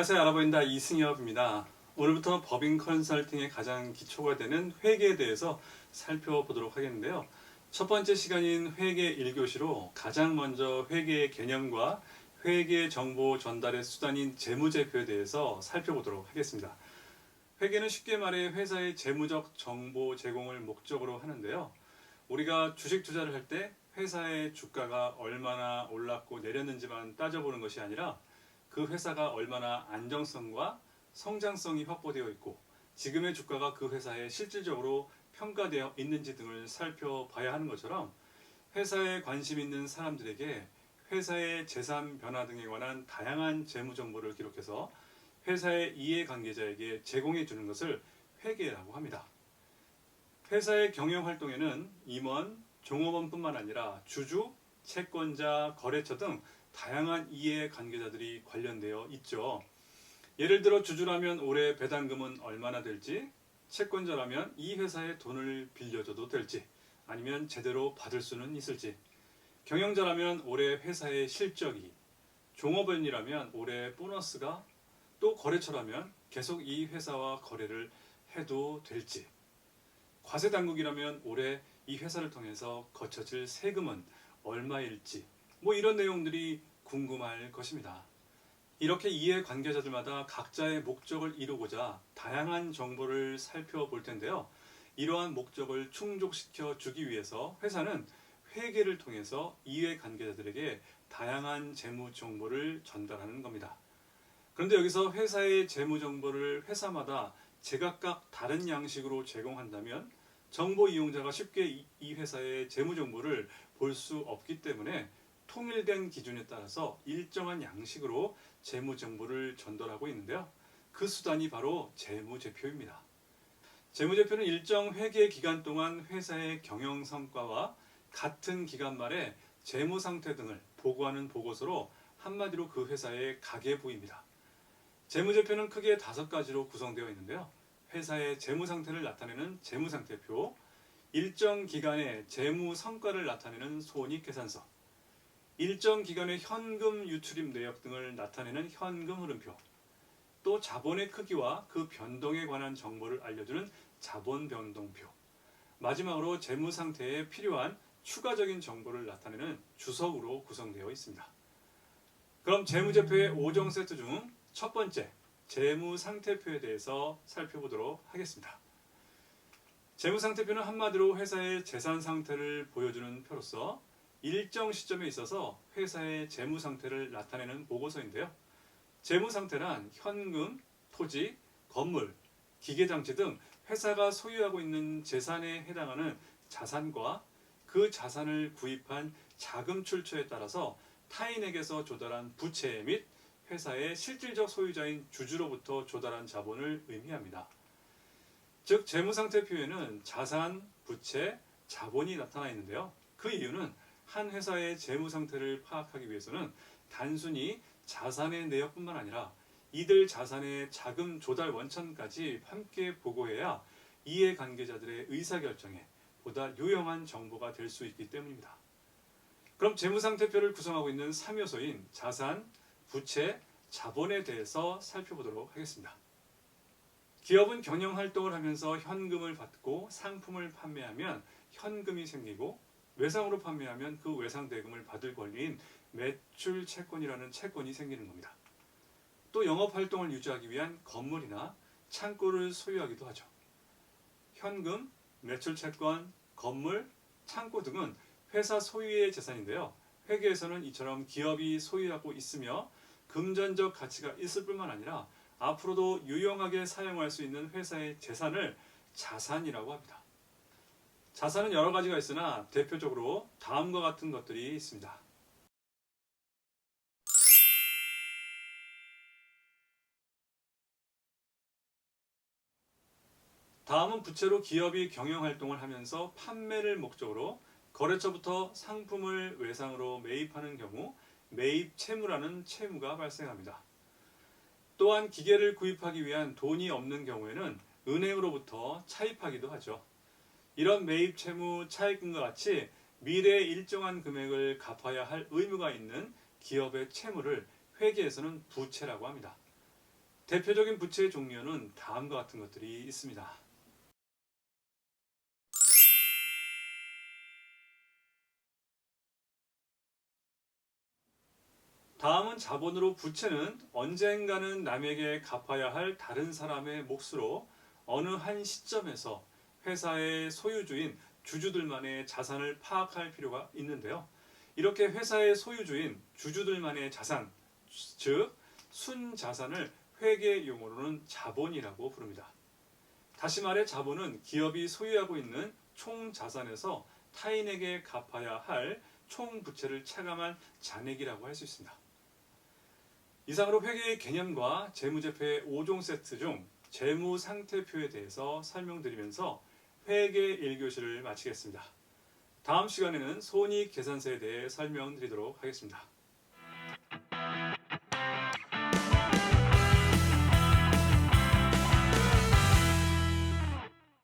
안녕하세요. 알아보인다 이승엽입니다. 오늘부터 법인 컨설팅의 가장 기초가 되는 회계에 대해서 살펴보도록 하겠는데요. 첫 번째 시간인 회계 1교시로 가장 먼저 회계의 개념과 회계 정보 전달의 수단인 재무제표에 대해서 살펴보도록 하겠습니다. 회계는 쉽게 말해 회사의 재무적 정보 제공을 목적으로 하는데요. 우리가 주식 투자를 할 때 회사의 주가가 얼마나 올랐고 내렸는지만 따져보는 것이 아니라 그 회사가 얼마나 안정성과 성장성이 확보되어 있고 지금의 주가가 그 회사에 실질적으로 평가되어 있는지 등을 살펴봐야 하는 것처럼 회사에 관심 있는 사람들에게 회사의 재산 변화 등에 관한 다양한 재무 정보를 기록해서 회사의 이해관계자에게 제공해 주는 것을 회계라고 합니다. 회사의 경영 활동에는 임원, 종업원뿐만 아니라 주주, 채권자, 거래처 등 다양한 이해관계자들이 관련되어 있죠. 예를 들어 주주라면 올해 배당금은 얼마나 될지, 채권자라면 이 회사에 돈을 빌려줘도 될지, 아니면 제대로 받을 수는 있을지, 경영자라면 올해 회사의 실적이, 종업원이라면 올해 보너스가, 또 거래처라면 계속 이 회사와 거래를 해도 될지, 과세당국이라면 올해 이 회사를 통해서 거쳐질 세금은 얼마일지, 이런 내용들이 궁금할 것입니다. 이렇게 이해관계자들마다 각자의 목적을 이루고자 다양한 정보를 살펴볼 텐데요. 이러한 목적을 충족시켜 주기 위해서 회사는 회계를 통해서 이해관계자들에게 다양한 재무 정보를 전달하는 겁니다. 그런데 여기서 회사의 재무 정보를 회사마다 제각각 다른 양식으로 제공한다면 정보 이용자가 쉽게 이 회사의 재무 정보를 볼 수 없기 때문에 통일된 기준에 따라서 일정한 양식으로 재무 정보를 전달하고 있는데요. 그 수단이 바로 재무제표입니다. 재무제표는 일정 회계 기간 동안 회사의 경영 성과와 같은 기간 말에 재무 상태 등을 보고하는 보고서로 한마디로 그 회사의 가계부입니다. 재무제표는 크게 5가지로 구성되어 있는데요. 회사의 재무 상태를 나타내는 재무상태표, 일정 기간의 재무 성과를 나타내는 손익계산서, 일정 기간의 현금 유출입 내역 등을 나타내는 현금 흐름표, 또 자본의 크기와 그 변동에 관한 정보를 알려주는 자본 변동표, 마지막으로 재무 상태에 필요한 추가적인 정보를 나타내는 주석으로 구성되어 있습니다. 그럼 재무제표의 5종 세트 중 첫 번째, 재무상태표에 대해서 살펴보도록 하겠습니다. 재무상태표는 한마디로 회사의 재산 상태를 보여주는 표로서 일정 시점에 있어서 회사의 재무 상태를 나타내는 보고서인데요. 재무 상태란 현금, 토지, 건물, 기계장치 등 회사가 소유하고 있는 재산에 해당하는 자산과 그 자산을 구입한 자금 출처에 따라서 타인에게서 조달한 부채 및 회사의 실질적 소유자인 주주로부터 조달한 자본을 의미합니다. 즉 재무상태표에는 자산, 부채, 자본이 나타나 있는데요. 그 이유는 한 회사의 재무 상태를 파악하기 위해서는 단순히 자산의 내역뿐만 아니라 이들 자산의 자금 조달 원천까지 함께 보고해야 이해관계자들의 의사결정에 보다 유용한 정보가 될 수 있기 때문입니다. 그럼 재무상태표를 구성하고 있는 3요소인 자산, 부채, 자본에 대해서 살펴보도록 하겠습니다. 기업은 경영활동을 하면서 현금을 받고 상품을 판매하면 현금이 생기고 외상으로 판매하면 그 외상대금을 받을 권리인 매출채권이라는 채권이 생기는 겁니다. 또 영업활동을 유지하기 위한 건물이나 창고를 소유하기도 하죠. 현금, 매출채권, 건물, 창고 등은 회사 소유의 재산인데요. 회계에서는 이처럼 기업이 소유하고 있으며 금전적 가치가 있을 뿐만 아니라 앞으로도 유용하게 사용할 수 있는 회사의 재산을 자산이라고 합니다. 자산은 여러 가지가 있으나 대표적으로 다음과 같은 것들이 있습니다. 다음은 부채로 기업이 경영활동을 하면서 판매를 목적으로 거래처부터 상품을 외상으로 매입하는 경우 매입 채무라는 채무가 발생합니다. 또한 기계를 구입하기 위한 돈이 없는 경우에는 은행으로부터 차입하기도 하죠. 이런 매입 채무 차입금과 같이 미래에 일정한 금액을 갚아야 할 의무가 있는 기업의 채무를 회계에서는 부채라고 합니다. 대표적인 부채의 종류는 다음과 같은 것들이 있습니다. 다음은 자본으로 부채는 언젠가는 남에게 갚아야 할 다른 사람의 몫으로 어느 한 시점에서 회사의 소유주인 주주들만의 자산을 파악할 필요가 있는데요. 이렇게 회사의 소유주인 주주들만의 자산, 즉 순자산을 회계 용어로는 자본이라고 부릅니다. 다시 말해 자본은 기업이 소유하고 있는 총 자산에서 타인에게 갚아야 할 총 부채를 차감한 잔액이라고 할 수 있습니다. 이상으로 회계의 개념과 재무제표의 5종 세트 중 재무상태표에 대해서 설명드리면서 회계 1교시를 마치겠습니다. 다음 시간에는 손익계산서에 대해 설명드리도록 하겠습니다.